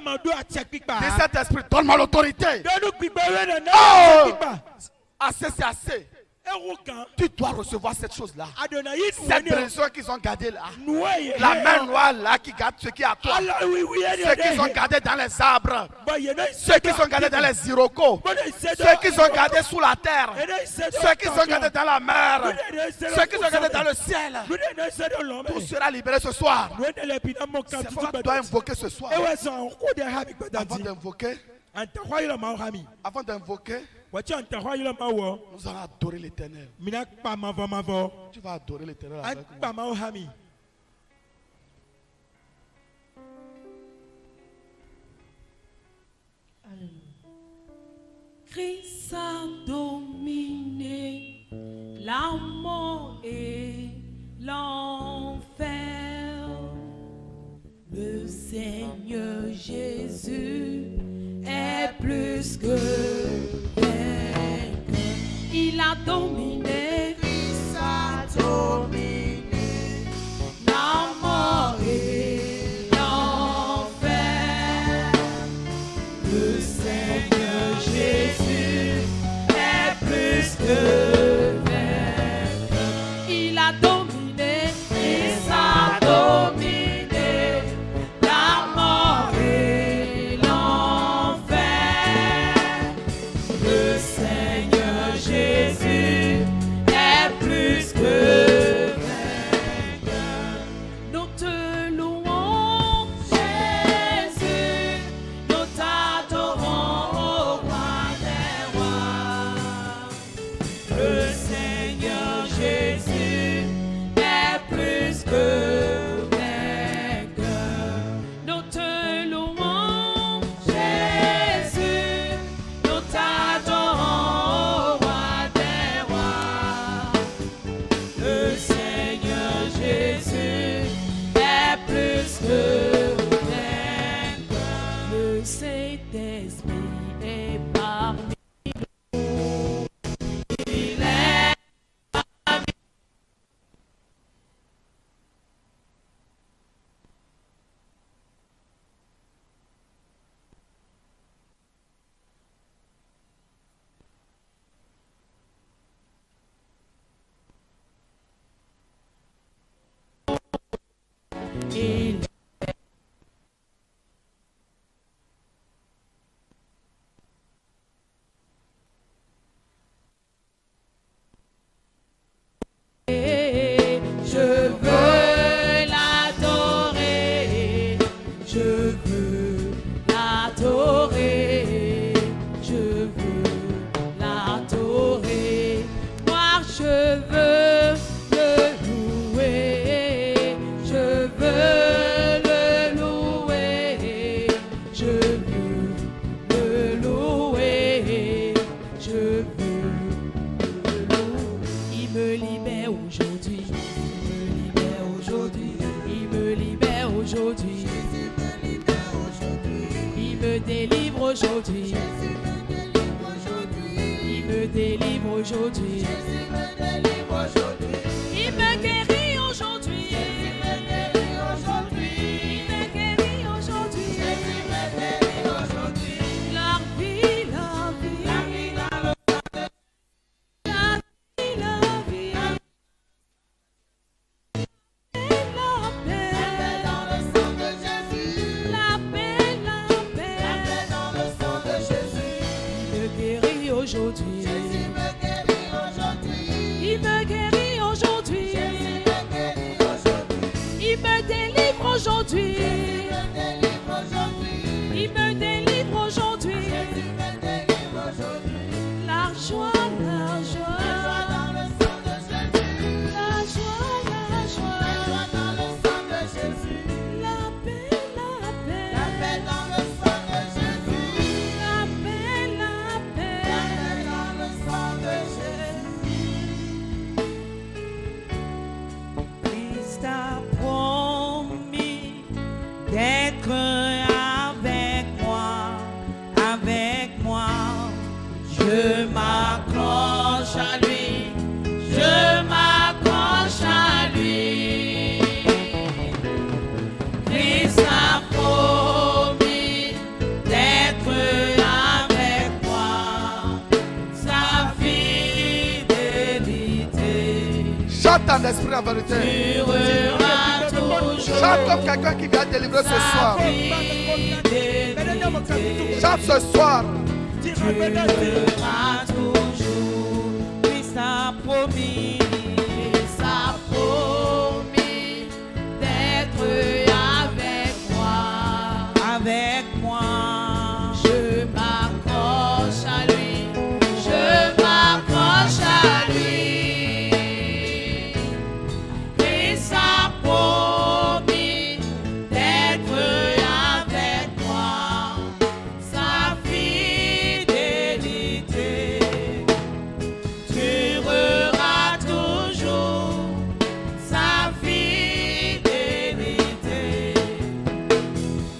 Dis cet esprit, donne-moi l'autorité. Oh! Assez, c'est assez. Tu dois recevoir cette chose-là. Cette bénédiction qu'ils ont gardée là. La main noire là qui garde ce qui est à toi. Ceux qui sont gardés dans les arbres. Ceux qui sont gardés dans les irocos. Ceux qui sont gardés sous la terre. Ceux qui sont gardés dans la mer. Ceux qui sont gardés dans le ciel. Tout sera libéré ce soir. C'est pourquoi tu dois invoquer ce soir. Avant d'invoquer, nous allons adorer l'Éternel. Tu vas adorer l'Éternel avec moi. Christ a dominé la mort et l'enfer. Le Seigneur Jésus est plus que vainqueur. Il a dominé, Christ a dominé la mort et l'enfer. Le Seigneur Jésus est plus que vainqueur. Il a dominé, Christ a dominé la mort et l'enfer. Le Seigneur Jésus est plus que vainqueur. Nous te louons, Jésus, nous t'adorons, ô roi des rois. Le Seigneur Jésus est plus que vainqueur. Nous te louons, Jésus, nous t'adorons, ô roi des rois. Le Seigneur Jésus est plus que vainqueur. Le Saint-Esprit est parmi nous. Il est il est. Je veux l'adorer, je veux l'adorer, je veux l'adorer. Moi je veux le louer, je veux le louer, je veux le louer, je veux le louer. Il me libère aujourd'hui, il me libère aujourd'hui, il me délivre aujourd'hui, il me délivre aujourd'hui, il me guérit aujourd'hui, il me guérit aujourd'hui, la vie, la vie, la vie, la vie, la vie. La paix dans le sang de Jésus. La paix dans le sang de Jésus. Il me guérit aujourd'hui. Jésus me guérit aujourd'hui. Il me guérit en esprit, en vérité. dureras toujours. Chante comme quelqu'un qui vient délivrer ce soir. Chante ce soir. Dureras toujours. Christ a promis. Christ a promis d'être avec moi. Avec moi. Je m'accroche à lui. Je m'accroche à lui. Christ a promis d'être avec moi. Sa fidélité durera toujours. Sa fidélité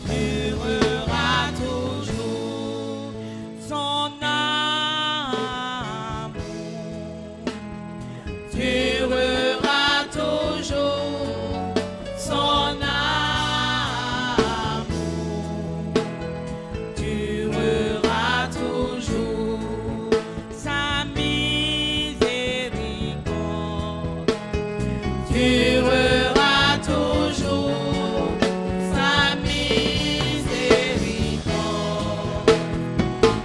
durera toujours. Son amour durera toujours. Son amour durera toujours. Sa miséricorde durera toujours. Sa miséricorde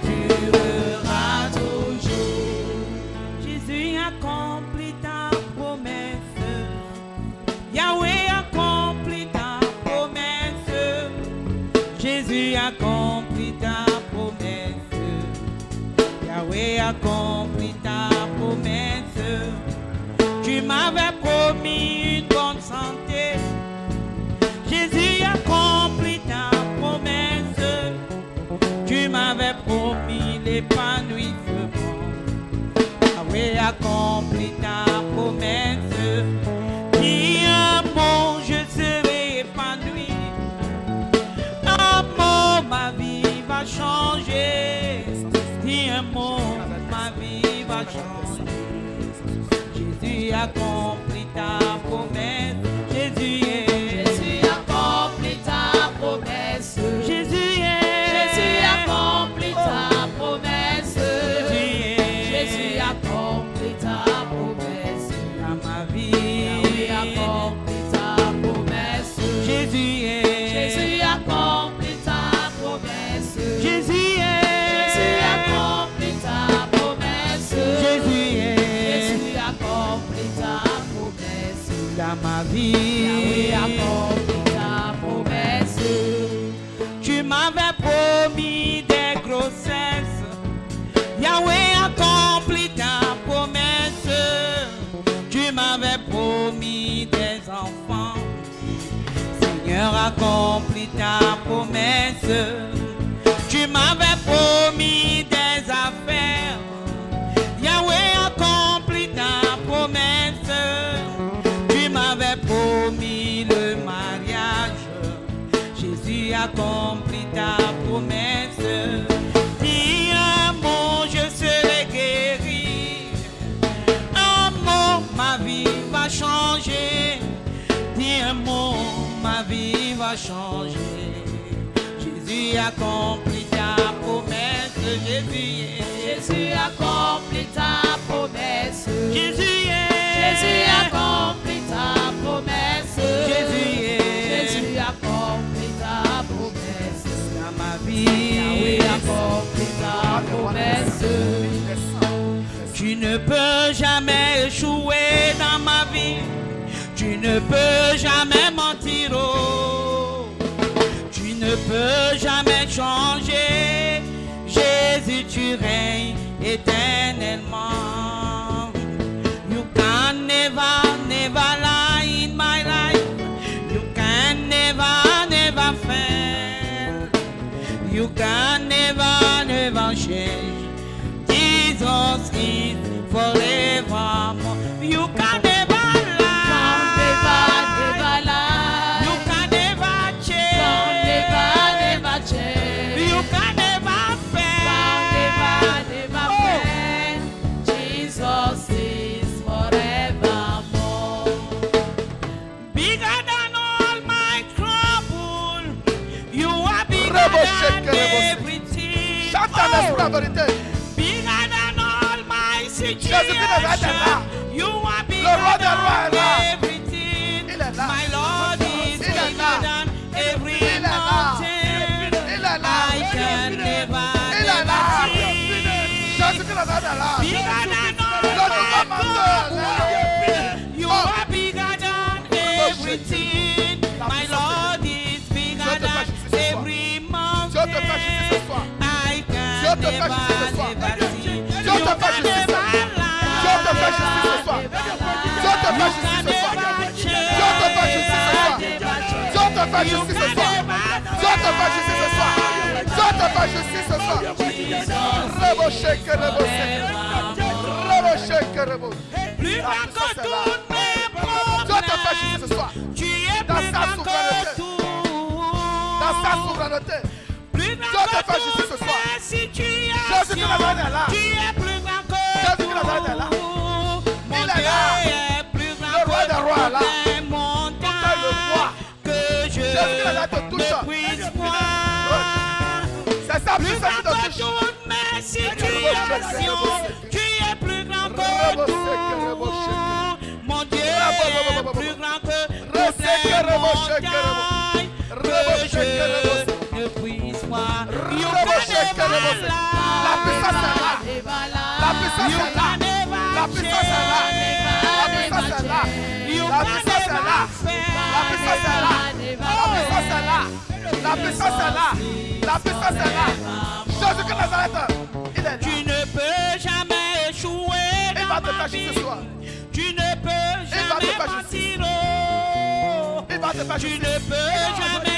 durera toujours. Jésus accomplit ta promesse. Yahweh accomplit ta promesse. Jésus accomplit ta promesse. Yahweh accomplit ta promesse. Tu m'avais promis une bonne santé. Jésus accomplit ta promesse. Tu m'avais promis l'épanouissement. Yahweh accomplit ta promesse. Dis un mot, je serai épanoui. Un mot, ma vie va changer. Dis un mot, ma vie va changer. Jésus accomplit ta promesse. Jésus accomplit ta promesse. Jésus accomplit ta promesse. Jésus accomplit ta promesse. Dans ma vie, accomplit ta promesse. Jésus accomplit ta promesse. Jésus accomplit ta promesse. Jésus accomplit ta promesse. Dans ma vie, accomplit ta promesse. Tu m'avais promis des grossesses. Yahweh accomplit ta promesse. Tu m'avais promis des enfants. Seigneur accomplit ta promesse. Tu m'avais promis des affaires. Yahweh accomplit ta promesse. Tu m'avais promis le mariage. Jésus accomplit ta promesse. Dis un mot, je serai guéri. Un mot, ma vie va changer. Dis un mot, ma vie va changer. Jésus accomplit ta promesse. Jésus accomplit ta promesse. Jésus accomplit ta promesse. Jésus accomplit ta promesse. Dans ma vie, Yahweh accomplit ta promesse. Tu ne peux jamais échouer dans ma vie. Tu ne peux jamais mentir. Oh. Tu ne peux jamais changer. Jésus, tu règnes éternellement. You can never lie in my life. You can never fail. You can never change. Jesus is forevermore. You can never lie. Never lie. You can never change. Never change. You can never fail. Never fail. Jesus is forevermore. Bigger than all my trouble. You are bigger than everything. Chante en esprit, en vérité. Bigger than all my sin. Jésus-Christ de Nazareth est là. You are bigger Le roi des rois est là. than everything. Il est là. My Lord is Il est bigger là. than every Il est là. mountain. Il est là. I can never, Il est là. never see. Jésus-Christ de Nazareth est là. Bigger than all Le nouveau menteur est là. You are bigger than everything. My Lord is bigger than every Dieu te fait justice ce mountain. soir. I Dieu can te fait justice ce soir. never, never see. Dieu te fait justice ce soir. Dieu te fait justice ce soir. Dieu te fait justice ce soir. Dieu te fait justice ce soir. Dieu te fait justice ce soir. Dieu te fait justice ce soir. Dieu te fait justice ce soir. Reboché que reboché. Reboché que reboché. Plus grand que toutes mes Dieu te fait justice ce soir. problèmes. Tu es Dans plus sa grand que souveraineté. tout. Dans sa souveraineté. Plus Dieu grand te que fait justice ce toutes soir. mes situations. Jésus de Nazareth est là. Tu es plus grand que Jésus de Nazareth est là. tout. Mon Il est Dieu là. est plus grand Le roi que des rois est là. toutes les montagnes. le roi. Que je Jésus de Nazareth te touche. ne puisse voir. C'est sa Plus puissance qui grand te que touche. toutes mes situations. Tu es plus grand que tout. Mon Dieu est plus grand que toutes les montagnes. Que je ne puisse voir. You can never La puissance est là. La puissance You est là. can never La puissance est là. La puissance est là. You La can puissance est là. La puissance est là. La puissance est là. La puissance est là. La puissance est là. Jésus de Nazareth, il est là. Tu ne peux jamais échouer Il va dans te ma faire justice vie. ce soir. Tu ne peux va te jamais faire justice. mentir. Oh. Il va te faire Tu justice. ne peux jamais C'est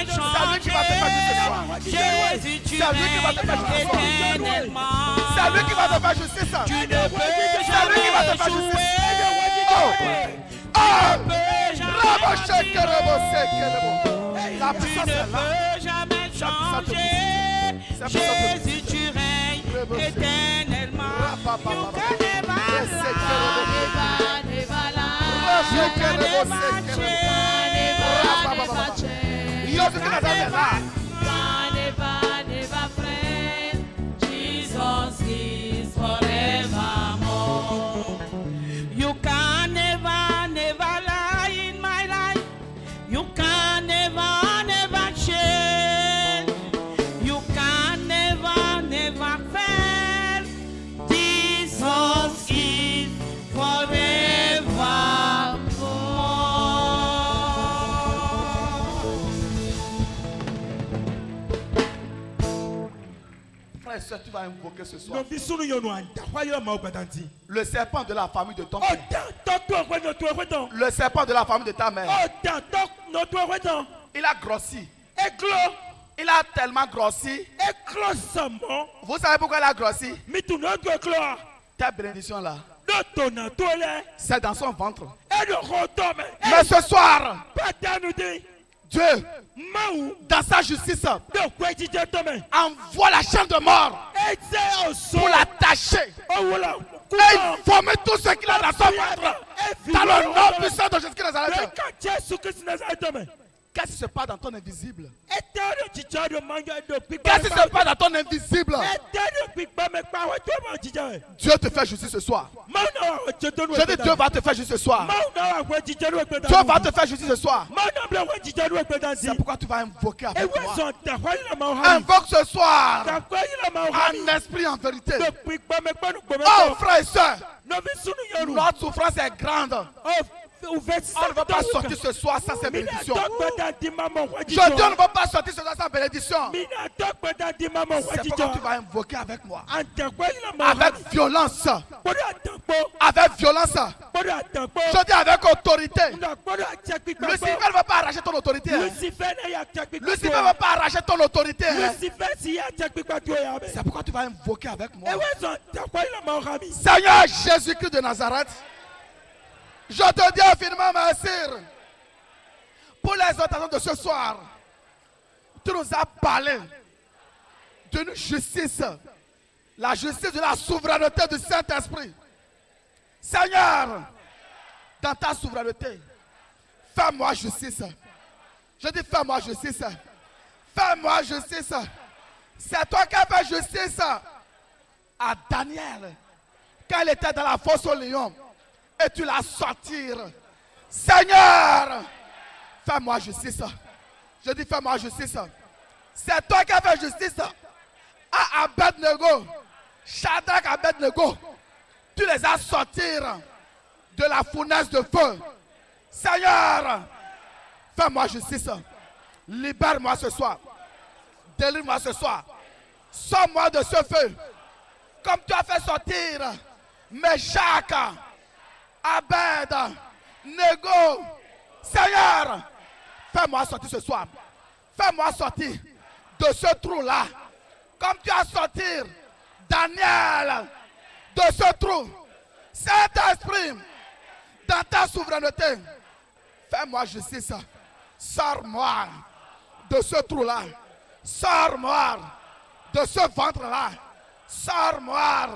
lui qui va te faire justice ce soir. changer. Jésus, tu C'est lui qui va te faire justice ce soir. règnes éternellement. C'est lui qui va te faire justice. Tu ne peux C'est lui qui va te jamais faire justice. échouer. Oh. Tu ne peux jamais Raboché que mentir. rebossé que rebossé. La Tu puissance ne est là. peux jamais changer. Ça puissance te Jésus, tu règnes Rebossé. éternellement. Rapapapa. You can never Rebossé que rebossé. lie. Raboché You que can rebossé never que rebossé. Rapapapa. change. Jésus de Nazareth est là. Jesus is forevermore. You can never, never lie in my life. You can never, never change. You can never, never fail. Jesus is forevermore. Frère et soeur, tu vas invoquer ce soir Novi sunu yonu anda. Kwa yo ma ogbadanti. le serpent de la famille de ton père. Oda toku okwe no tu ekweton. Le serpent de la famille de ta mère. Oda toku no tu ekweton. Il a grossi. Eklo. Il a tellement grossi. Eklo samo. Vous savez pourquoi il a grossi? Mitu no tu eklo. Ta bénédiction là, Doto na tole. c'est dans son ventre. Edo kotome. Mais ce soir, Patanu di. Dieu, Maou. dans sa justice, Do kwe jije tome. envoie la chaîne de mort Eze oso. pour l'attacher Owola. et vomir tout ce qu'il a dans son ventre. Dans le nom puissant de Jésus-Christ de Nazareth. Eka Jesu Christ Nazareth tome. Qu'est-ce qui se passe dans ton invisible? Etero jije do manga do pipa. Qu'est-ce qui se passe dans ton invisible? Etero pipa me pa wa to ma jije. Dieu te fait justice ce soir. Mauna wa jetonu. Je dis Dieu va te faire justice ce soir. Mauna wa jije do ekwedan. Dieu va te faire justice ce soir. Mauna bla wa jije do ekwedan si. C'est pourquoi tu vas invoquer avec Ewe moi. son ta kwa ila ma ha. Invoque ce soir Ta kwa ila ma ha. en esprit, en vérité. Do pipa me pa no gbome. Oh frères et sœurs, No vi sunu yoru. notre souffrance est grande. Oh, ouvert On ne va pas sortir ce soir sans ces bénédictions. Je dis Je on ne va pas sortir ce soir sans bénédiction. C'est pourquoi tu vas invoquer avec moi. Avec violence. Avec violence. Je dis avec autorité. Lucifer ne va pas arracher ton autorité. Lucifer ne va pas arracher ton autorité. C'est pourquoi tu vas invoquer avec moi. Seigneur Jésus-Christ de Nazareth, je te dis infiniment merci pour les exhortations de ce soir. Tu nous as parlé d'une justice, la justice de la souveraineté du Saint-Esprit. Seigneur, dans ta souveraineté, fais-moi justice. Je dis fais-moi justice. Fais-moi justice. C'est toi qui as fait justice à Daniel, quand il était dans la fosse au lion, et tu l'as sorti. Seigneur, fais-moi justice. Je dis fais-moi justice. C'est toi qui as fait justice à Abednego, Shadrach, Abednego. Tu les as sortis de la fournaise de feu. Seigneur, fais-moi justice. Libère-moi ce soir. Délivre-moi ce soir. Sors-moi de ce feu. Comme tu as fait sortir Meshach, Abed, Nego. Seigneur, fais-moi sortir ce soir. Fais-moi sortir de ce trou-là. Comme tu as sorti Daniel de ce trou. Saint-Esprit, dans ta souveraineté, fais-moi justice. Sors-moi de ce trou-là. Sors-moi de ce ventre-là. Sors-moi.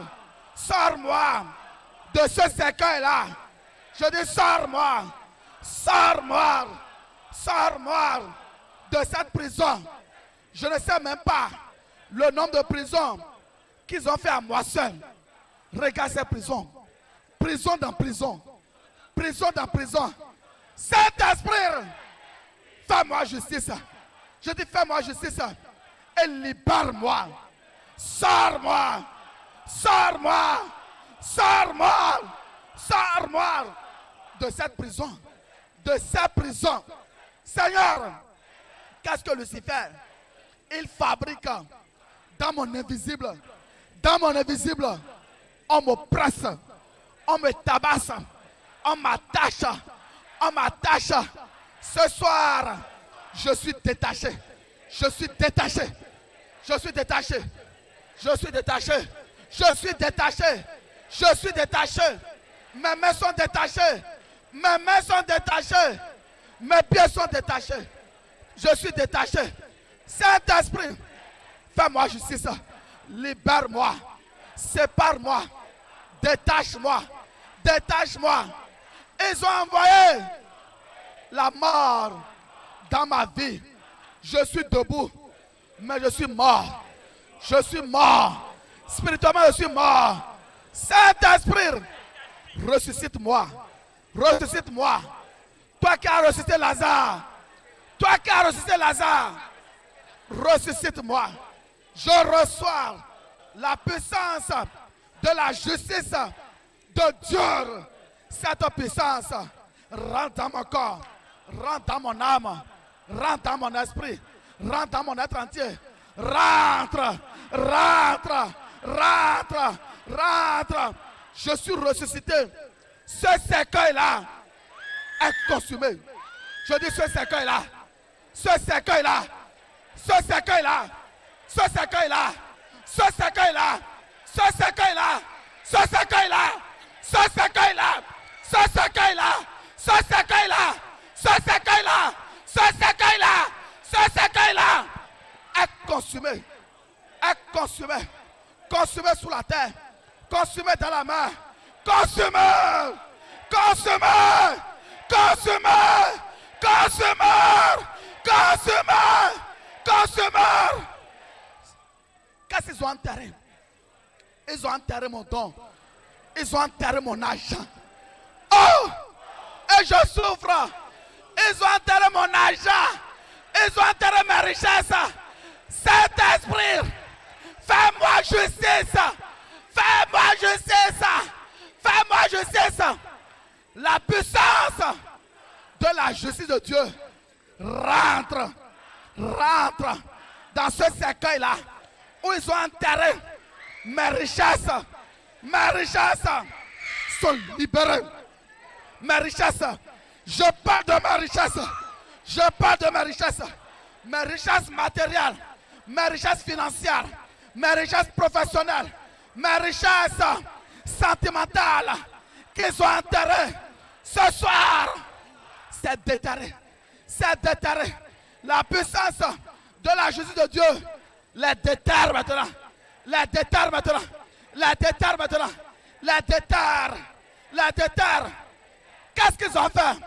Sors-moi de ce cercueil-là. Je dis sors-moi. Sors-moi. Sors-moi de cette prison. Je ne sais même pas le nombre de prisons qu'ils ont fait à moi seul. Regarde ces prisons. Prison dans prison. Prison dans prison. Saint-Esprit, fais-moi justice. Je dis fais-moi justice. Et libère-moi. Sors-moi. Sors-moi. Sors-moi. Sors-moi de cette prison. De cette prison. Seigneur, qu'est-ce que Lucifer, il fabrique dans mon invisible. Dans mon invisible, on me presse, on me tabasse, on m'attache, on m'attache. Ce soir, je suis détaché. Je suis détaché. Je suis détaché. Je suis détaché. Je suis détaché. Je suis détaché. Mes mains sont détachées. Mes mains sont détachées. Mes pieds sont détachés. Je suis détaché. Saint-Esprit, fais-moi justice. Libère-moi. Sépare-moi. Détache-moi. Détache-moi. Ils ont envoyé la mort dans ma vie. Je suis debout, mais je suis mort. Je suis mort. Spirituellement, je suis mort. Saint-Esprit, ressuscite-moi. Ressuscite-moi. Toi qui as ressuscité Lazare. Toi qui as ressuscité Lazare. Ressuscite-moi. Je reçois la puissance de la justice de Dieu. Cette puissance rentre dans mon corps, rentre dans mon âme, rentre dans mon esprit, rentre dans mon être entier. Rentre, rentre, rentre, rentre. Je suis ressuscité. Ce cercueil-là est consumé. Je dis ce cercueil-là, ce cercueil-là, ce cercueil-là, ce cercueil-là, ce cercueil-là, ce cercueil-là, ce cercueil-là, ce cercueil-là, ce cercueil-là, ce cercueil-là, ce cercueil-là, ce cercueil-là, ce cercueil-là est consumé, est consumé, consumé sous la terre, consumé dans la main, consumé, consumé, consumé, consumé, consumé, consumé. Qu'est-ce qu'ils ont enterré? Ils ont enterré mon don. Ils ont enterré mon argent. Oh! Et je souffre. Ils ont enterré mon argent. Ils ont enterré mes richesses. Saint-Esprit, fais-moi justice. Fais-moi justice. Fais-moi justice. La puissance de la justice de Dieu rentre. Rentre dans ce cercueil-là où ils ont enterré mes richesses. Mes richesses sont libérées. Mes richesses, je parle de mes richesses. Je parle de mes richesses. Mes richesses matérielles, mes richesses financières, mes richesses professionnelles, mes richesses sentimentales qu'ils ont enterrées. Ce soir, c'est déterré. C'est déterré. La puissance de la justice de Dieu les déterre maintenant. Les déterre maintenant. Les déterre maintenant. Les déterre. Les déterre. Qu'est-ce qu'ils ont fait?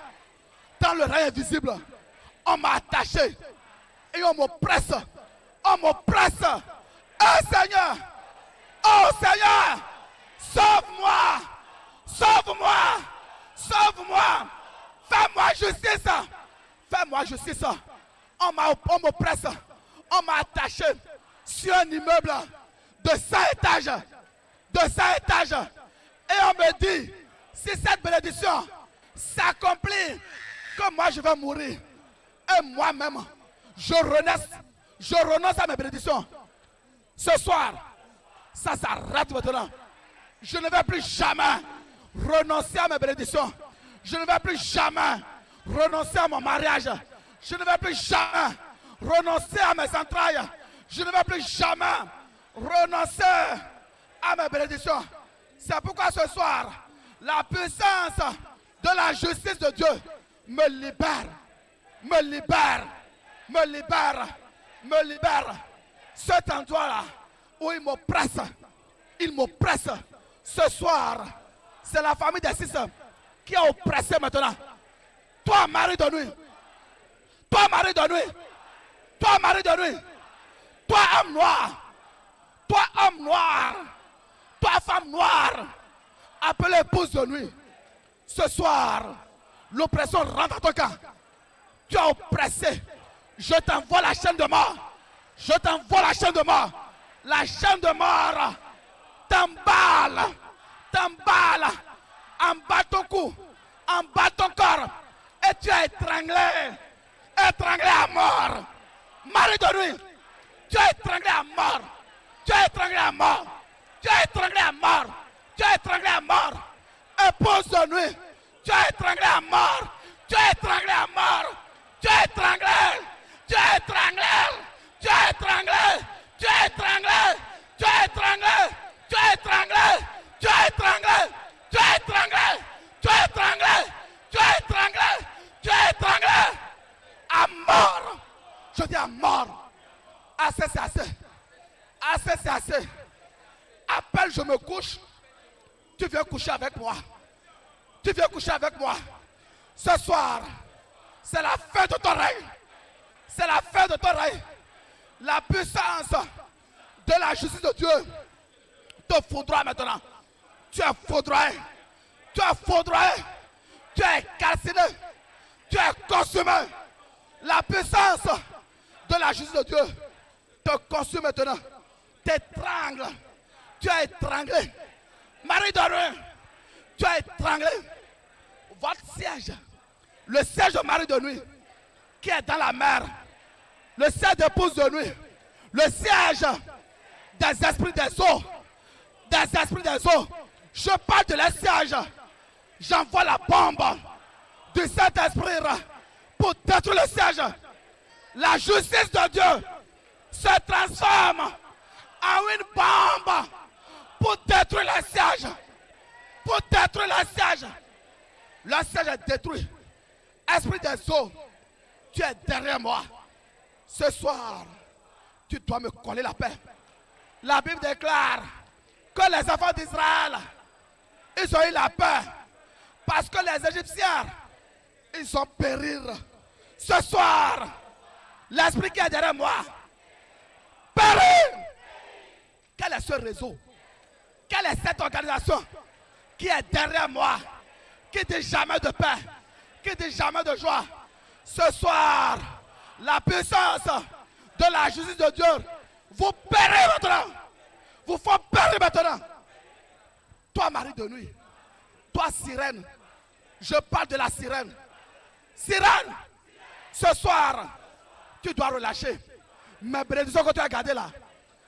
Dans le règne invisible, on m'a attaché et on me presse. On me presse. Oh Seigneur! Oh Seigneur! Sauve-moi. Sauve-moi. Sauve-moi. Fais-moi justice. Fais-moi justice. On m'oppresse. On m'a attaché sur un immeuble de 100 étages. De 100 étages. Et on me dit, si cette bénédiction s'accomplit, que moi je vais mourir. Et moi-même, je renonce à mes bénédictions. Ce soir, ça s'arrête maintenant. Je ne vais plus jamais renoncer à mes bénédictions. Je ne vais plus jamais renoncer à mon mariage. Je ne vais plus jamais renoncer à mes entrailles. Je ne vais plus jamais renoncer à mes bénédictions. C'est pourquoi ce soir, la puissance de la justice de Dieu me libère. Me libère. Me libère. Me libère. Cet endroit-là où il m'oppresse. Il m'oppresse. Ce soir, c'est la famille des six qui a oppressé maintenant. Toi, mari de nuit. Toi, mari de nuit. Toi, mari de nuit. Toi, homme noir. Toi, homme noir. Toi, femme noire. Appelée épouse de nuit. Ce soir, l'oppression rentre dans ton camp. Tu as oppressé. Je t'envoie la chaîne de mort. Je t'envoie la chaîne de mort. La chaîne de mort t'emballe. T'emballe. En bas ton cou. En bas ton corps. Et tu es étranglé. Étranglé à mort. Mari de nuit. Tu es étranglé à mort. Tu es étranglé à mort. Tu es étranglé à mort. Tu es étranglé à mort. Épouse de nuit. Tu es étranglé à mort. Tu es étranglé à mort. Tu es étranglé. Tu es étranglé. Tu es étranglé. Tu es étranglé. Tu es étranglé. Tu es étranglé. Tu es étranglé. Tu es étranglé. Tu es étranglé. Tu es étranglé. Tu es étranglé. À mort. Je dis à mort. Assez, c'est assez. Assez, c'est assez. Appelle, je me couche. Tu viens coucher avec moi. Tu viens coucher avec moi. Ce soir, c'est la fin de ton règne. C'est la fin de ton règne. La puissance de la justice de Dieu te foudroie maintenant. Tu es foudroyé. Tu es foudroyé. Tu es calciné. Tu es consumé. La puissance de la justice de Dieu te consume maintenant. T'étrangle. Tu es étranglé. Marie de nuit, tu es étranglé. Votre siège, le siège de Marie de nuit, qui est dans la mer, le siège d'épouse de nuit, le siège des esprits des eaux, des esprits des eaux. Je parle de leur siège. J'envoie la bombe du Saint-Esprit pour détruire le siège. La justice de Dieu se transforme en une bombe pour détruire le siège. Pour détruire le siège. Le siège est détruit. Esprit des eaux, tu es derrière moi. Ce soir, tu dois me coller la paix. La Bible déclare que les enfants d'Israël, ils ont eu la paix parce que les Égyptiens, ils ont péri. Ce soir, l'esprit qui est derrière moi, périt. Quel est ce réseau? Quelle est cette organisation qui est derrière moi, qui dit jamais de paix, qui dit jamais de joie? Ce soir, la puissance de la justice de Dieu vous périt maintenant. Vous faut périr maintenant. Toi, mari de nuit, toi, sirène, je parle de la sirène. Sirène, ce soir, tu dois relâcher. Mes bénédictions que tu as gardées là,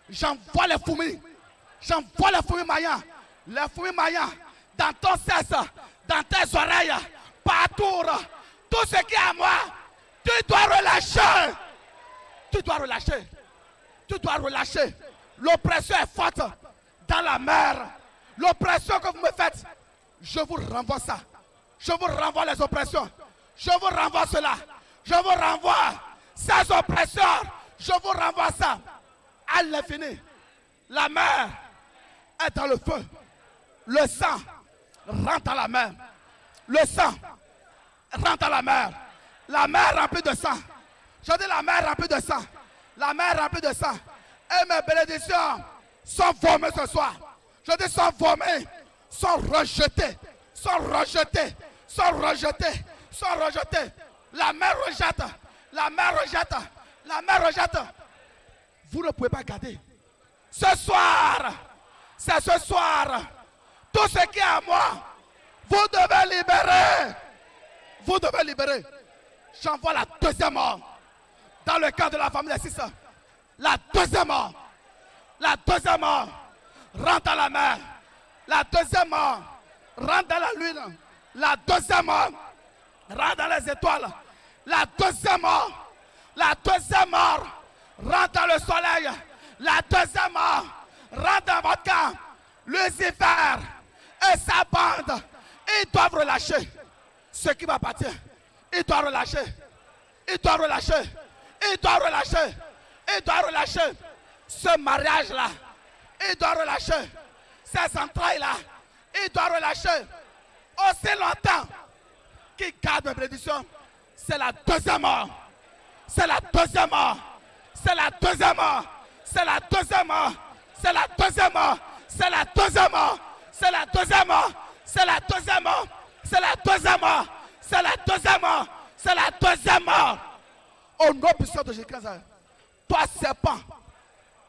j'envoie les fourmis. J'envoie les fourmis maillants. Les fourmis maillants dans ton cesse, dans tes oreilles, partout. Tout ce qui est à moi, tu dois relâcher. Tu dois relâcher. Tu dois relâcher. L'oppression est forte dans la mer. L'oppression que vous me faites, je vous renvoie ça. Je vous renvoie les oppressions. Je vous renvoie cela. Je vous renvoie ces oppressions. Je vous renvoie ça. À l'infini. La mer est dans le feu. Le sang rentre dans la mer. Le sang rentre dans la mer. La mer remplie de sang. Je dis la mer remplie de sang. La mer remplie de sang. Et mes bénédictions sont formées ce soir. Je dis sont vomés, sont rejetés, sont rejetés, sont rejetés, sont rejetés. La mer rejette, la mer rejette, la mer rejette. Vous ne pouvez pas garder. Ce soir, c'est ce soir. Tout ce qui est à moi, vous devez libérer. Vous devez libérer. J'envoie la deuxième mort dans le cas de la famille des 6. La deuxième mort. La deuxième mort rentre dans la mer. La deuxième mort rentre dans la lune. La deuxième mort rentre dans les étoiles. La deuxième mort. La deuxième mort rentre dans le soleil. La deuxième mort rentre dans votre camp. Lucifer et sa bande, ils doivent relâcher ce qui m'appartient. Ils doivent relâcher. Ils doivent relâcher. Ils doivent relâcher. Ils doivent relâcher ce mariage-là. Ils doivent relâcher ces entrailles-là. Ils doivent relâcher aussi longtemps qu'ils gardent mes prédictions. C'est la deuxième mort. C'est la deuxième mort. C'est la deuxième mort. C'est la deuxième mort. C'est la deuxième mort. C'est la deuxième mort. C'est la deuxième mort. C'est la deuxième mort. C'est la deuxième mort. C'est la deuxième mort. C'est la deuxième mort. Au nom puissant de Jésus-Christ. Toi, serpent.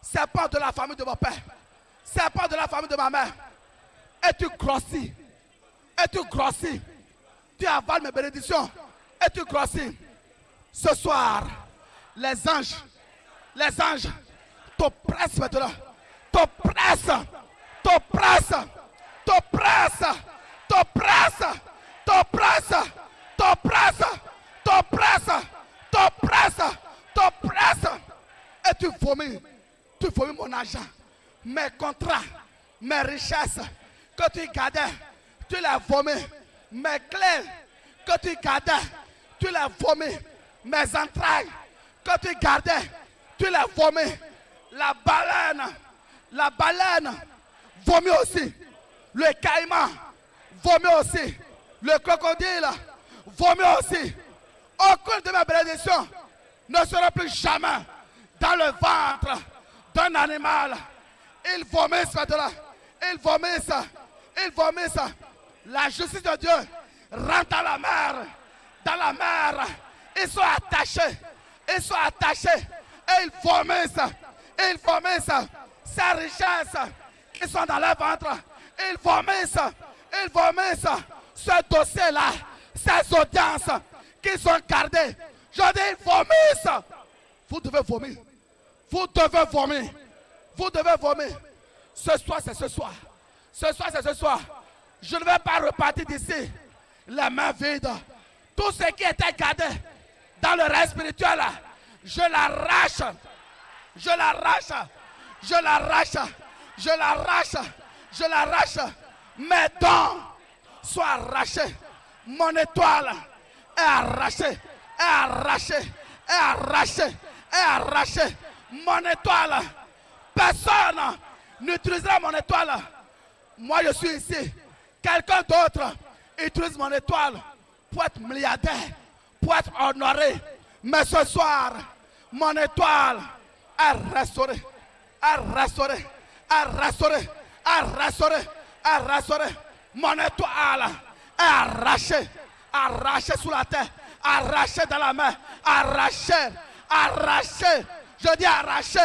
Serpent de la famille de mon père. Serpent de la famille de ma mère. Et tu grossis. Et tu grossis. Tu avales mes bénédictions. Et tu grossis. Ce soir, les anges t'oppressent maintenant. T'oppressent. T'oppressent. T'oppressent. T'oppressent. T'oppressent. T'oppressent. T'oppressent. T'oppressent. T'oppressent. Et tu vomis mon argent, mes contrats, mes richesses que tu gardais, tu les vomis. Mes clés que tu gardais, tu les vomis. Mes entrailles que tu gardais, tu les vomis. La baleine vomit aussi. Le caïman vomit aussi. Le crocodile vomit aussi. Aucune de mes bénédictions ne sera plus jamais dans le ventre d'un animal. Ils vomissent maintenant. Ils vomissent. Ils vomissent. La justice de Dieu rentre dans la mer. Dans la mer. Ils sont attachés. Ils sont attachés. Et ils vomissent. Ils vomissent. Ces richesses qui sont dans leur ventre. Ils vomissent. Ils vomissent. Ce dossier-là. Ces audiences qui sont gardées. Je dis, ils vomissent. Vous devez vomir. Vous devez vomir. Vous devez vomir. Ce soir, c'est ce soir. Ce soir, c'est ce soir. Je ne vais pas repartir d'ici les mains vides. Tout ce qui était gardé dans le reste spirituel, je l'arrache. Je l'arrache. Je l'arrache. Je l'arrache. Je l'arrache. Mes dons soient arrachés. Mon étoile est arrachée. Est arrachée. Est arrachée. Est arrachée. Mon étoile. Personne n'utilisera mon étoile. Moi, je suis ici. Quelqu'un d'autre utilise mon étoile pour être milliardaire, pour être honoré. Mais ce soir, mon étoile est restaurée. Est restaurée. Est restaurée. Est restaurée. Est restaurée. Mon étoile est arrachée. Arrachée sous la terre. Arrachée dans la main. Arrachée. Arrachée. Je dis arraché,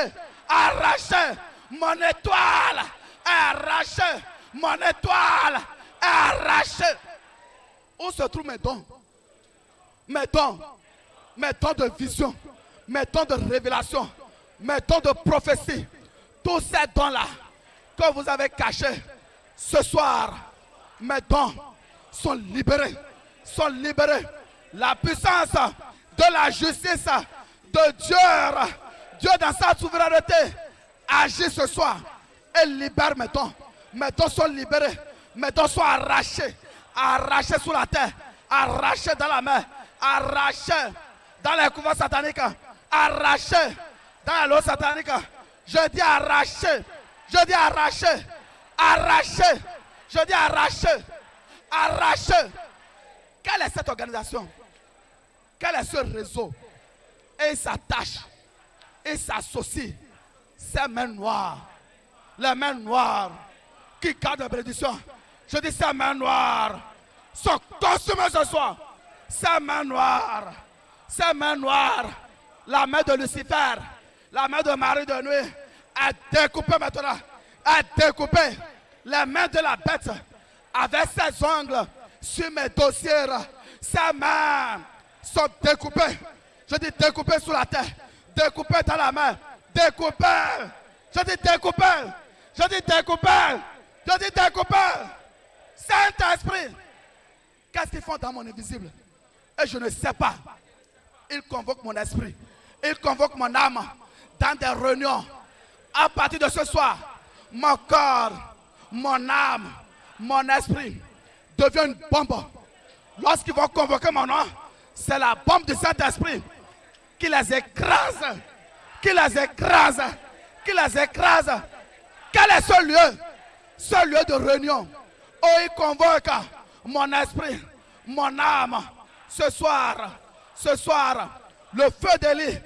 arraché. Mon étoile est arrachée. Mon étoile est arrachée. Où se trouvent mes dons? Mes dons. Mes dons de vision. Mes dons de révélation. Mes dons de prophétie. Tous ces dons-là que vous avez cachés. Ce soir, mes dons sont libérés. Sont libérés. La puissance de la justice de Dieu. Dieu dans sa souveraineté agit ce soir et libère mes dons. Mes dons sont libérés. Mes dons sont arrachés. Arrachés sous la terre. Arrachés dans la mer. Arrachés dans les couvents sataniques. Arrachés dans l'eau satanique. Je dis arraché. Je dis arraché. Arraché. Je dis arraché. Arraché. Quelle est cette organisation? Quel est ce réseau? Et il s'attache. Il s'associe. Ces mains noires. Les mains noires qui garde la bénédiction. Je dis sa main noire sont consumées ce soir. Sa main noire, la main de Lucifer, la main de Marie de nuit, a découpé maintenant, a découpé les mains de la bête avec ses ongles sur mes dossiers. Ses mains sont découpées. Je dis découpées sous la terre, découpées dans la main, découpées. Je dis découpées, je dis découpées, je dis découpées. Saint-Esprit, qu'est-ce qu'ils font dans mon invisible? Et je ne sais pas. Ils convoquent mon esprit, ils convoquent mon âme dans des réunions. À partir de ce soir, mon corps, mon âme, mon esprit devient une bombe. Lorsqu'ils vont convoquer mon nom, c'est la bombe du Saint-Esprit qui les écrase, qui les écrase, qui les écrase. Quel est ce lieu? Ce lieu de réunion où ils convoquent mon esprit, mon âme. Ce soir, le feu d'Élie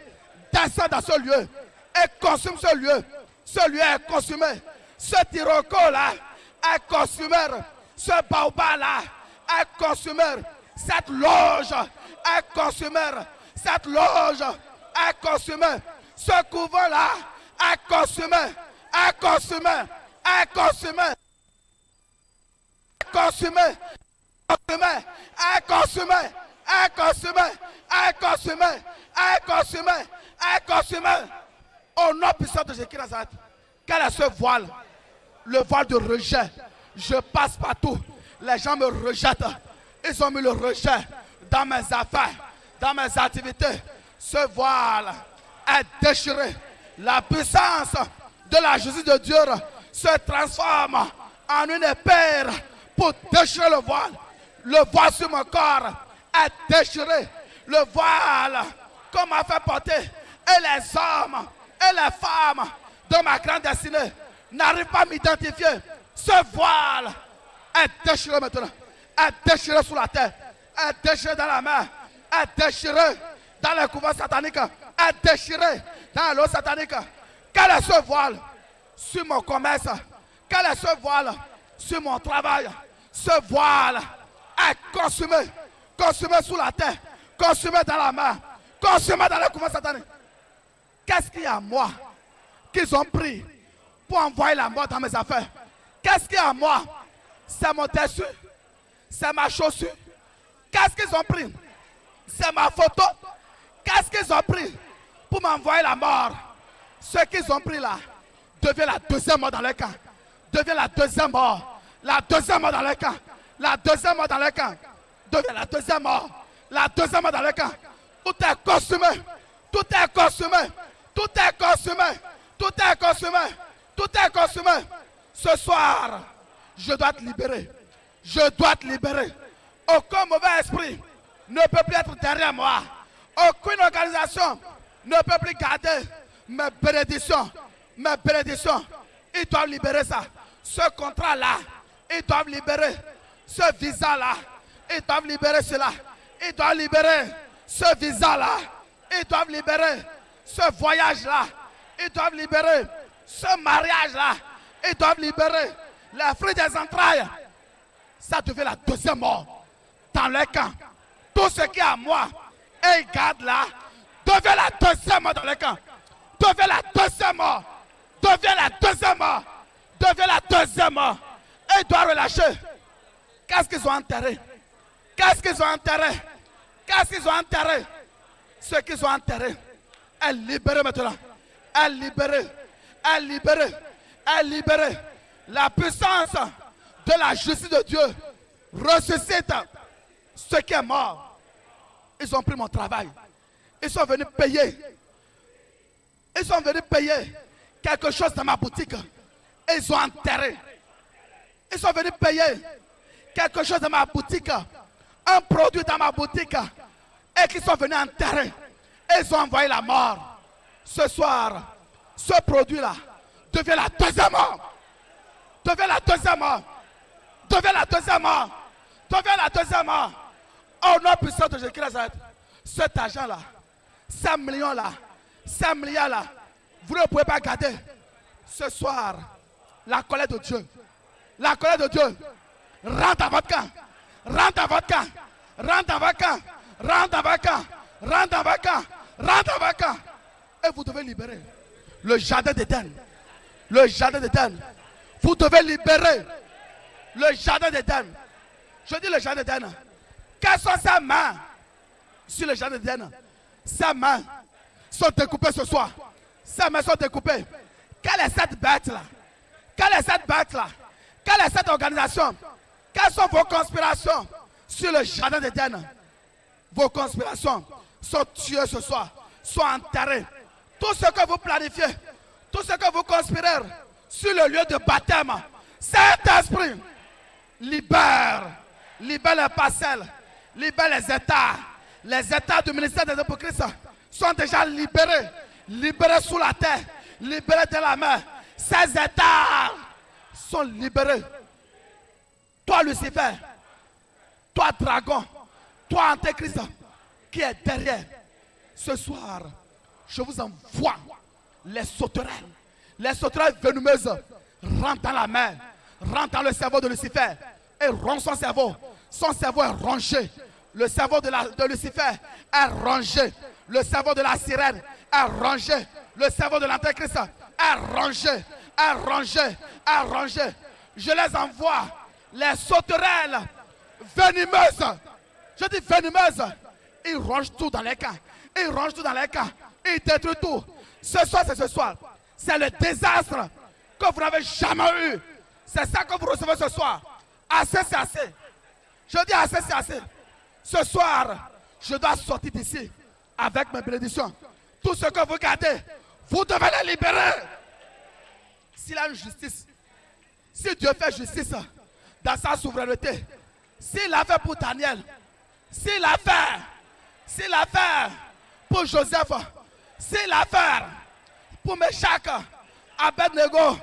descend dans ce lieu et consume ce lieu. Ce lieu est consumé. Ce tiroko-là est consumé. Ce baobab-là est consumé. Cette loge est consumée. Cette loge est consumée. Ce couvent-là est consumé. Est consumé. Est consumé. Consumé. Consumé. Est consumé. Est consumé. Est consumé. Est consumé. Est consumé. Au nom puissant de Jésus Nazareth. Quel est ce voile? Le voile de rejet. Je passe partout. Les gens me rejettent. Ils ont mis le rejet dans mes affaires, dans mes activités. Ce voile est déchiré. La puissance de la justice de Dieu se transforme en une épée pour déchirer le voile. Le voile sur mon corps est déchiré. Le voile qu'on m'a fait porter. Et les hommes et les femmes de ma grande destinée n'arrivent pas à m'identifier. Ce voile est déchiré maintenant. Est déchiré sous la terre. Est déchiré dans la main. Est déchiré dans les couvents sataniques. Est déchiré dans l'eau satanique. Quel est ce voile sur mon commerce? Quel est ce voile sur mon travail? Ce voile est consumé. Consumé sous la terre. Consumé dans la main. Consumé dans les couvents sataniques. Qu'est-ce qu'il y a à moi qu'ils ont pris pour envoyer la mort dans mes affaires? Qu'est-ce qu'il y a à moi? C'est mon dessus. C'est ma chaussure. Qu'est-ce qu'ils ont pris? C'est ma photo. Qu'est-ce qu'ils ont pris pour m'envoyer la mort? Ce qu'ils ont pris là devient la deuxième mort dans les camps. Devient la deuxième mort. La deuxième mort dans les camps. La deuxième mort dans les camps. Devient la deuxième mort. La deuxième mort dans les camps. Tout est consumé. Tout est consumé. Tout est consumé. Tout est consumé. Tout est consumé. Ce soir, je dois te libérer. Je dois te libérer. Aucun mauvais esprit ne peut plus être derrière moi. Aucune organisation ne peut plus garder mes bénédictions. Mes bénédictions. Ils doivent libérer ça. Ce contrat-là, ils doivent libérer. Ce visa-là, ils doivent libérer cela. Ils doivent libérer ce visa-là. Ils doivent libérer ce voyage-là. Ils doivent libérer ce mariage-là. Ils doivent libérer les fruits des entrailles. Ça devient la deuxième mort dans les camps. Tout ce qui est à moi et ils gardent là devient la deuxième mort dans les camps. Devient la deuxième mort. Devient la deuxième mort. Devient la deuxième mort. Et ils doivent relâcher. Qu'est-ce qu'ils ont enterré? Qu'est-ce qu'ils ont enterré? Qu'est-ce qu'ils ont enterré? Ce qu'ils ont enterré est libéré maintenant. Est libéré. Est libéré. Est libéré. La puissance de la justice de Dieu ressuscite ce qui est mort. Ils ont pris mon travail. Ils sont venus payer. Ils sont venus payer quelque chose dans ma boutique. Et ils ont enterré. Ils sont venus payer quelque chose dans ma boutique. Un produit dans ma boutique. Et qu'ils sont venus enterrer. Et ils ont envoyé la mort. Ce soir, ce produit-là devient la deuxième mort. Devient la deuxième mort. Devient la deuxième mort. Devient la deuxième mort. Au nom puissant de Jésus-Christ, cet argent-là, 5 millions-là, 5 milliards-là, vous ne pouvez pas garder. Ce soir, la colère de Dieu La colère de Dieu rentre dans votre camp. Rentre dans votre camp. Rentre dans votre camp. Rentre dans votre camp. Rentre dans votre camp. Rentre dans votre camp. Et vous devez libérer le jardin d'Éden. Le jardin d'Éden. Vous devez libérer le jardin d'Éden. Je dis le jardin d'Éden. Quelles sont ses mains sur le jardin d'Éden? Ses mains sont découpées ce soir. Ses mains sont découpées. Quelle est cette bête-là? Quelle est cette bête-là? Quelle est cette organisation? Quelles sont vos conspirations sur le jardin d'Éden? Vos conspirations sont tuées ce soir, sont enterrées. Tout ce que vous planifiez, tout ce que vous conspirez sur le lieu de baptême, Saint-Esprit, libère les parcelles, libère les états du ministère des hypocrites sont déjà libérés, libérés sous la terre, libérés de la mer. Ces états sont libérés. Toi Lucifer, toi dragon, toi Antéchrist qui est derrière, ce soir, je vous envoie les sauterelles venimeuses rentrent dans la mer, rentrent dans le cerveau de Lucifer et rompent son cerveau. Son cerveau est rongé. Le cerveau de Lucifer est rongé. Le cerveau de la sirène est rongé. Le cerveau de l'Antéchrist est rongé. Est rongé. Est rongé. Je les envoie. Les sauterelles venimeuses. Je dis venimeuses. Ils rongent tout dans les camps. Ils rongent tout dans les camps. Ils détruisent tout. Ce soir, c'est ce soir. C'est le désastre que vous n'avez jamais eu. C'est ça que vous recevez ce soir. Assez, c'est assez. Je dis assez, c'est assez. Ce soir, je dois sortir d'ici avec mes bénédictions. Tout ce que vous gardez, vous devez les libérer. S'il a une justice, si Dieu fait justice dans sa souveraineté, s'il a fait pour Daniel, s'il a fait pour Joseph, s'il a fait pour Meshach, Abednego,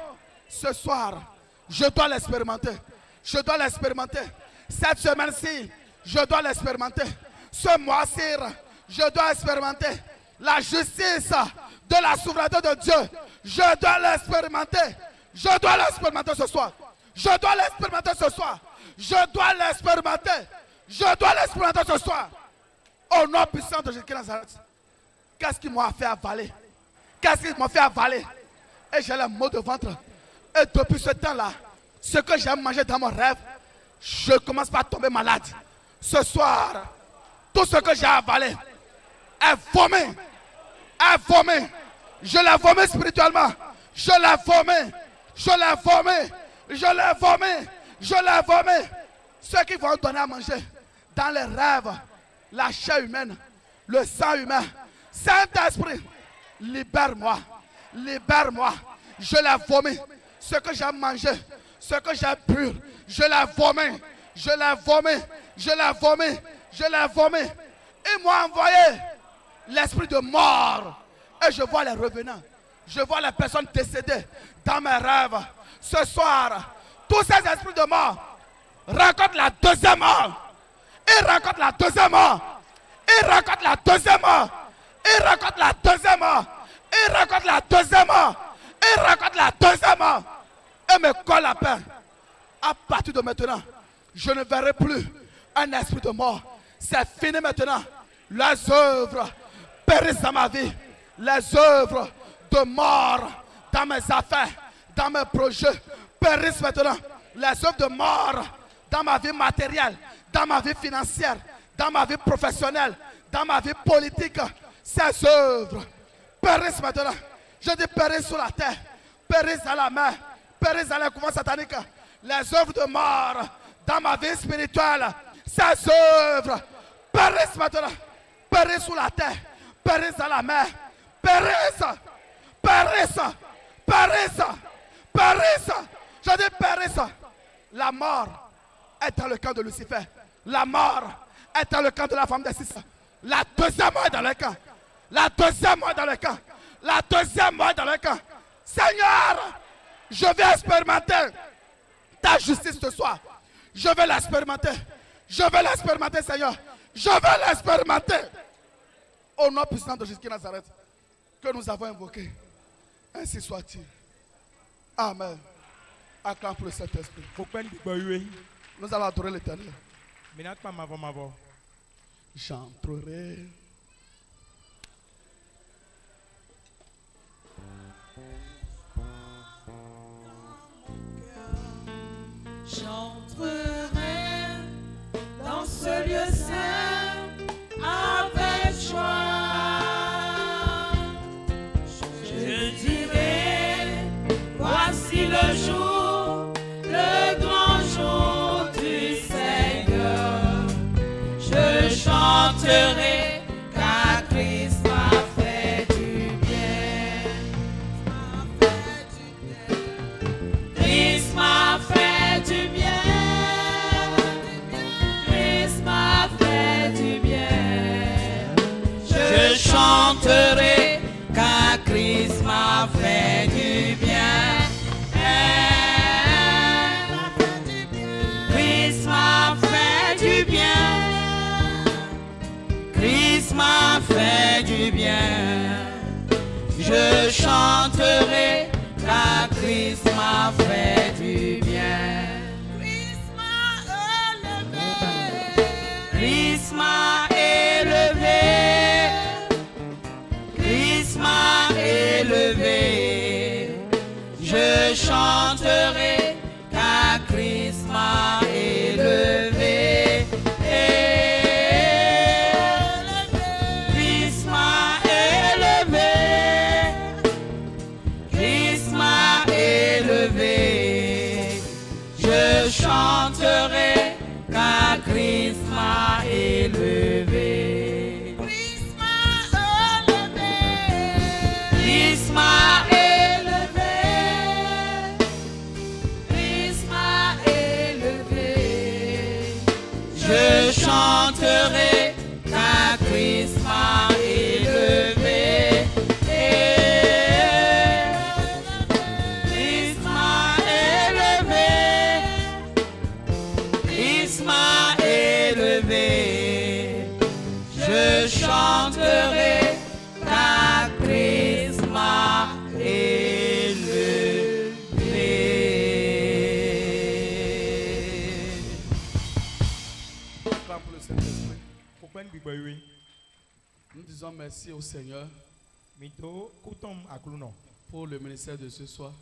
ce soir, je dois l'expérimenter. Je dois l'expérimenter. Cette semaine-ci, je dois l'expérimenter. Ce mois-ci, je dois expérimenter la justice de la souveraineté de Dieu. Je dois l'expérimenter. Je dois l'expérimenter ce soir. Je dois l'expérimenter ce soir. Je dois l'expérimenter. Je dois l'expérimenter ce soir. Au nom puissant de Jésus-Christ Nazareth. Qu'est-ce qui m'a fait avaler? Qu'est-ce qui m'a fait avaler? Et j'ai les maux de ventre. Et depuis ce temps-là, ce que j'ai mangé dans mon rêve, je commence par tomber malade. Ce soir, tout ce que j'ai avalé est vomé. Est vomé. Je l'ai vomé spirituellement. Je l'ai vomé. Je l'ai vomé. Je l'ai vomé. Je l'ai vomé. Ceux qui vont donner à manger dans les rêves, la chair humaine, le sang humain. Saint-Esprit, libère-moi. Libère-moi. Je l'ai vomé. Ce que j'ai mangé, ce que j'ai bu, je l'ai vomé. Je l'ai vomé. Je l'ai vomé. Je l'ai vomé. Ils m'ont envoyé l'esprit de mort. Et je vois les revenants. Je vois les personnes décédées dans mes rêves. Ce soir, tous ces esprits de mort rencontrent la deuxième mort. Ils rencontrent la deuxième mort. Ils rencontrent la deuxième mort. Ils rencontrent la deuxième mort. Ils rencontrent la deuxième mort. Ils rencontrent la deuxième mort. Et me colle la paix. À partir de maintenant, je ne verrai plus un esprit de mort. C'est fini maintenant. Les œuvres périssent dans ma vie. Les œuvres de mort dans mes affaires, dans mes projets, périssent maintenant. Les œuvres de mort dans ma vie matérielle, dans ma vie financière, dans ma vie professionnelle, dans ma vie politique. Ces œuvres périssent maintenant. Je dis périssent sous la terre, périssent dans la mer, périssent dans les couvents sataniques. Les œuvres de mort dans ma vie spirituelle, ces œuvres périssent maintenant. Périssent sous la terre, périssent dans la mer, périssent, périssent, périssent, périssent. Je dis périssent. La mort est dans le camp de Lucifer. La mort est dans le camp de la femme des six. La deuxième mort est dans le camp. La deuxième mort est dans le camp. La deuxième mort est dans le camp. Seigneur, je vais expérimenter ta justice ce soir. Je vais l'expérimenter. Je vais l'expérimenter, Seigneur. Je vais l'expérimenter. Au nom puissant de Jésus-Christ Nazareth, que nous avons invoqué. Ainsi soit-il. Amen. Acclame pour le Saint-Esprit. Nous allons adorer l'Éternel. J'entrerai. J'entrerai dans ce lieu saint avec joie. Je dirai, voici le jour, le grand jour du Seigneur. Je chanterai car Christ m'a fait du bien. Christ m'a fait du bien. Christ m'a fait du bien. Je chanterai car Christ m'a fait du bien. Christ m'a fait du bien. Christ m'a fait du bien. Je chanterai car Christ m'a fait du bien. Christ m'a élevé. Christ m'a élevé. Christ m'a élevé. Je chanterai car Christ m'a élevé. Christ m'a élevé. Christ m'a élevé. Je chanterai car Christ m'a élevé. Christ m'a élevé. Christ m'a élevé. Christ m'a élevé. Je chanterai car Christ m'a élevé. Christ m'a élevé. Christ m'a élevé. Je chanterai car Christ m'a élevé. Acclame pour le Saint-Esprit. Nous disons merci au Seigneur pour le ministère de ce soir.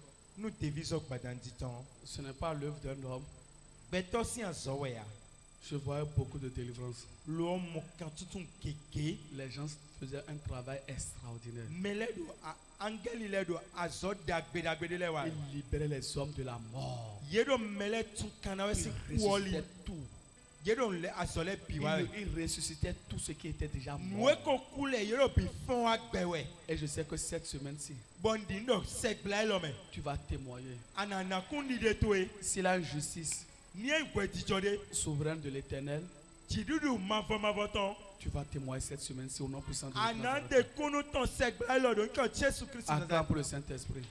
Ce n'est pas l'œuvre d'un homme. Je voyais beaucoup de délivrance. Les gens faisaient un travail extraordinaire. Ils libéraient les hommes de la mort. Ils ressuscitaient tout. Ils ressuscitaient tout ce qui était déjà mort. Et je sais que cette semaine-ci, tu vas témoigner. Si la justice souveraine de l'Éternel, tu vas témoigner cette semaine-ci au nom puissant de Jésus. Acclame pour le Saint-Esprit.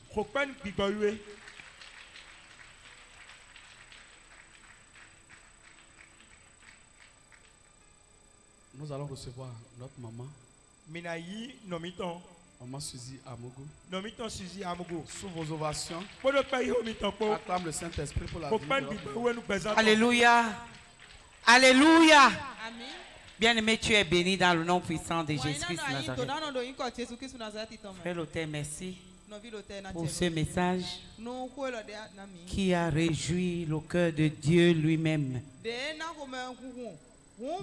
Nous allons recevoir notre maman, maman Suzy Amougou. Sous vos ovations, acclame le Saint-Esprit pour la vie de Alléluia. Alléluia. Bien-aimé, tu es béni dans le nom puissant de Jésus-Christ de Nazareth. Frère l'auteur, merci pour ce message qui a réjoui le cœur de Dieu lui-même.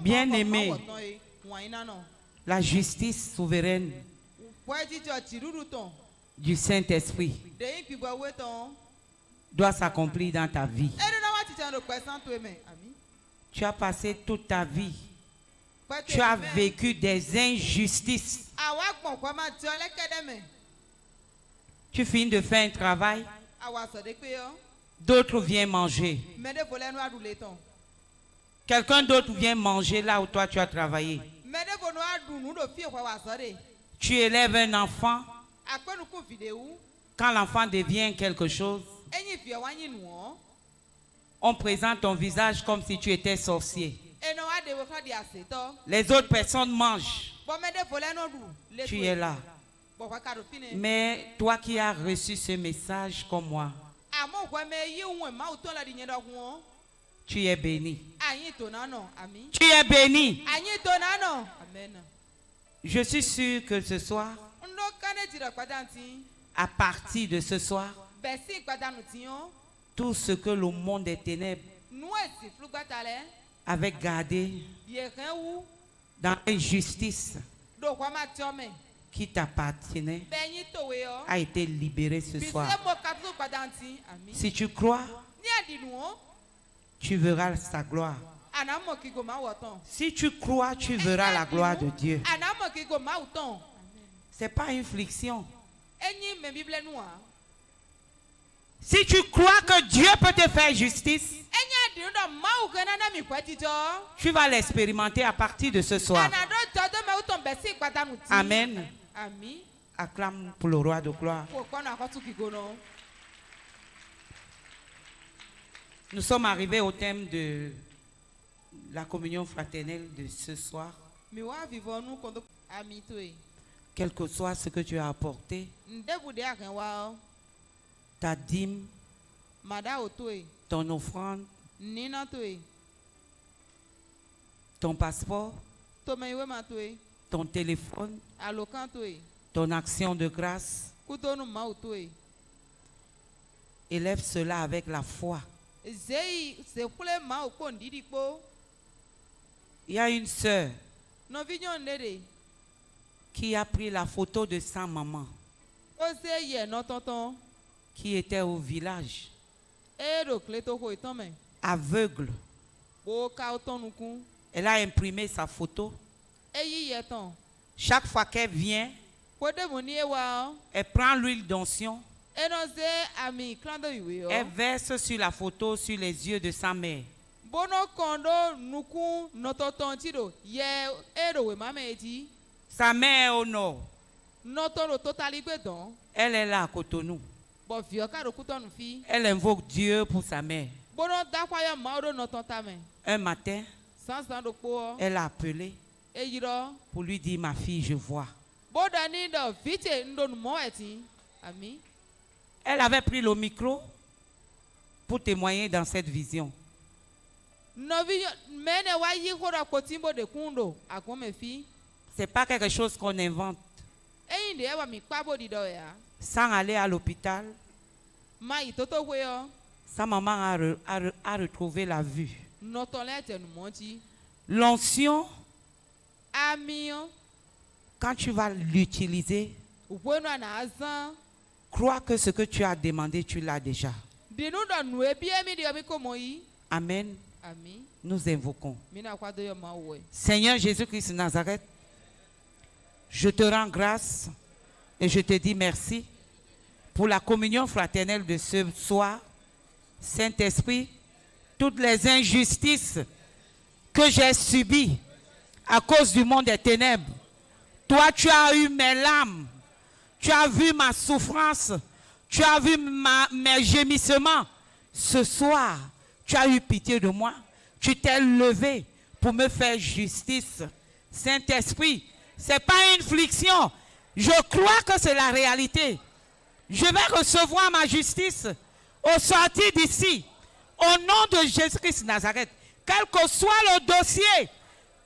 Bien-aimé, la justice souveraine du Saint-Esprit doit s'accomplir dans ta vie. Tu as passé toute ta vie. Tu as vécu des injustices. Tu finis de faire un travail. D'autres viennent manger. Quelqu'un d'autre vient manger là où toi tu as travaillé. Tu élèves un enfant. Quand l'enfant devient quelque chose, on présente ton visage comme si tu étais sorcier. Les autres personnes mangent. Tu es là. Mais toi qui as reçu ce message comme moi, Tu es béni. Tu es béni. Je suis sûr que ce soir, à partir de ce soir, tout ce que le monde des ténèbres avait gardé dans l'injustice qui t'appartenait a été libéré ce soir. Si tu crois, tu verras sa gloire. Si tu crois, tu verras la gloire de Dieu. Ce n'est pas une fiction. Si tu crois que Dieu peut te faire justice, tu vas l'expérimenter à partir de ce soir. Amen. Acclame pour le roi de gloire. Nous sommes arrivés au thème de la communion fraternelle de ce soir. Quel que soit ce que tu as apporté, ta dîme, ton offrande, ton passeport, ton téléphone, ton action de grâce, élève cela avec la foi. Il y a une sœur qui a pris la photo de sa maman qui était au village, aveugle. Elle a imprimé sa photo. Chaque fois qu'elle vient, elle prend l'huile d'onction. Elle verse sur la photo, sur les yeux de sa mère. Sa mère est au nord. Elle est là à Cotonou. Elle invoque Dieu pour sa mère. Un matin, elle a appelé pour lui dire: ma fille, je vois. Elle avait pris le micro pour témoigner dans cette vision. C'est pas quelque chose qu'on invente. Sans aller à l'hôpital, sa maman a retrouvé la vue. L'onction, quand tu vas l'utiliser, crois que ce que tu as demandé, tu l'as déjà. Amen. Nous invoquons. Seigneur Jésus-Christ de Nazareth, je te rends grâce et je te dis merci pour la communion fraternelle de ce soir. Saint-Esprit, toutes les injustices que j'ai subies à cause du monde des ténèbres, toi tu as eu mes larmes, tu as vu ma souffrance, tu as vu mes gémissements. Ce soir, tu as eu pitié de moi, tu t'es levé pour me faire justice. Saint-Esprit, ce n'est pas une fiction. Je crois que c'est la réalité. Je vais recevoir ma justice au sortir d'ici. Au nom de Jésus-Christ de Nazareth, quel que soit le dossier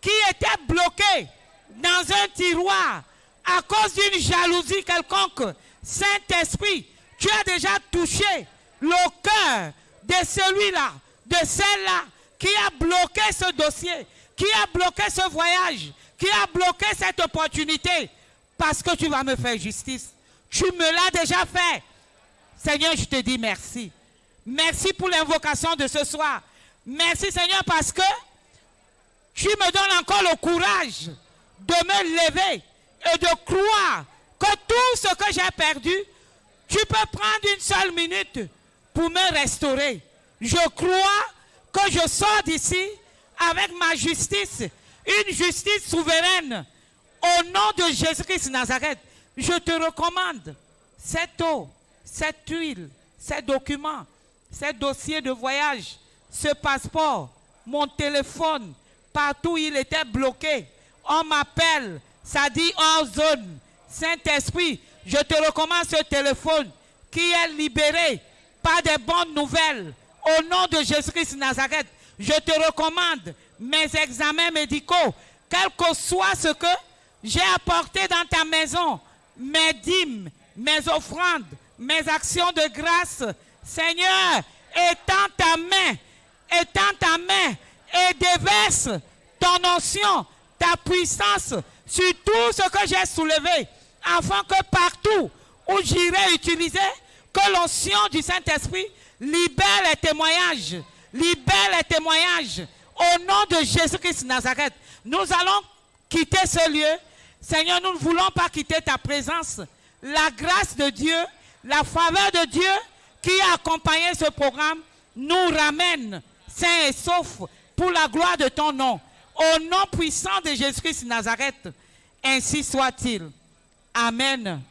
qui était bloqué dans un tiroir à cause d'une jalousie quelconque, Saint-Esprit, tu as déjà touché le cœur de celui-là, de celle-là qui a bloqué ce dossier, qui a bloqué ce voyage, qui a bloqué cette opportunité, parce que tu vas me faire justice. Tu me l'as déjà fait. Seigneur, je te dis merci. Merci pour l'invocation de ce soir. Merci Seigneur parce que tu me donnes encore le courage de me lever et de croire que tout ce que j'ai perdu, tu peux prendre une seule minute pour me restaurer. Je crois que je sors d'ici avec ma justice, une justice souveraine. Au nom de Jésus-Christ de Nazareth, je te recommande cette eau, cette huile, ces documents, ces dossiers de voyage, ce passeport, mon téléphone, partout où il était bloqué. On m'appelle, ça dit hors zone. Saint-Esprit, je te recommande ce téléphone qui est libéré par des bonnes nouvelles. Au nom de Jésus-Christ de Nazareth, je te recommande mes examens médicaux, quel que soit ce que j'ai apporté dans ta maison, mes dîmes, mes offrandes, mes actions de grâce. Seigneur, étends ta main et déverse ton onction, ta puissance sur tout ce que j'ai soulevé, afin que partout où j'irai utiliser, que l'onction du Saint-Esprit libère les témoignages. Au nom de Jésus-Christ de Nazareth, nous allons quitter ce lieu. Seigneur, nous ne voulons pas quitter ta présence. La grâce de Dieu, la faveur de Dieu qui a accompagné ce programme nous ramène sains et saufs pour la gloire de ton nom. Au nom puissant de Jésus-Christ de Nazareth, ainsi soit-il. Amen.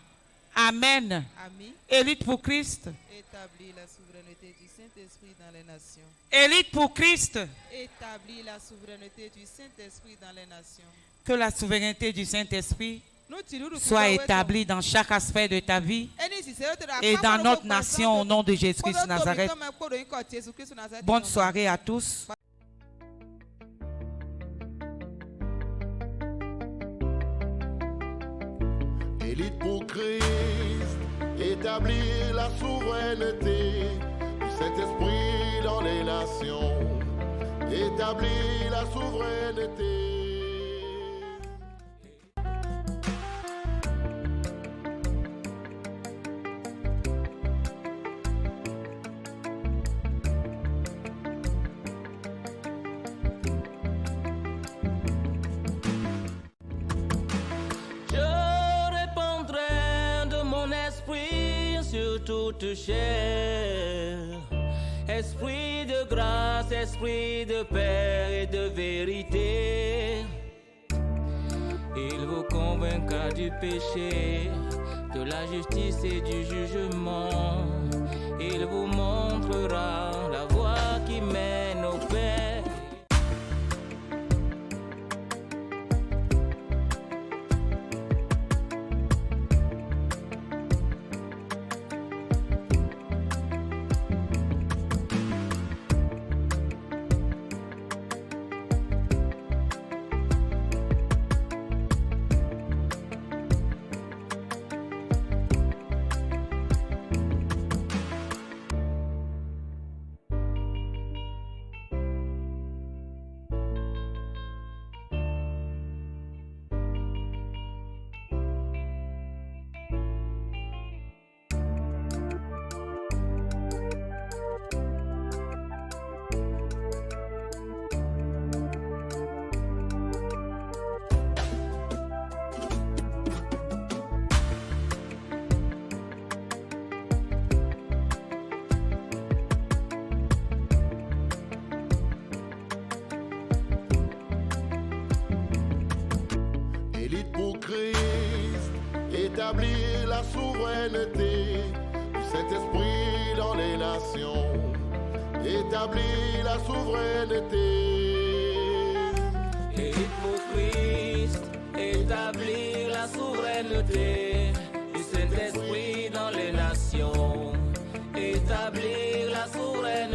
Amen. Amis, Élite pour Christ. établis la souveraineté du Saint-Esprit dans les nations. Élite pour Christ. Établis la souveraineté du Saint-Esprit dans les nations. Que la souveraineté du Saint-Esprit Nous tirons soit établie dans chaque aspect de ta vie et dans notre nation au nom de Jésus-Christ de Nazareth. Bonne soirée à tous. Élite pour Christ, établir la souveraineté du Saint-Esprit dans les nations. Établir la souveraineté. Toute chair, esprit de grâce, esprit de paix et de vérité, il vous convaincra du péché, de la justice et du jugement, il vous montrera la voie qui mène au Père. Élite pour Christ, établir la souveraineté du Saint-Esprit dans les nations. Établir la souveraineté. Élite pour Christ, établir la souveraineté du Saint-Esprit dans les nations. Établir la souveraineté.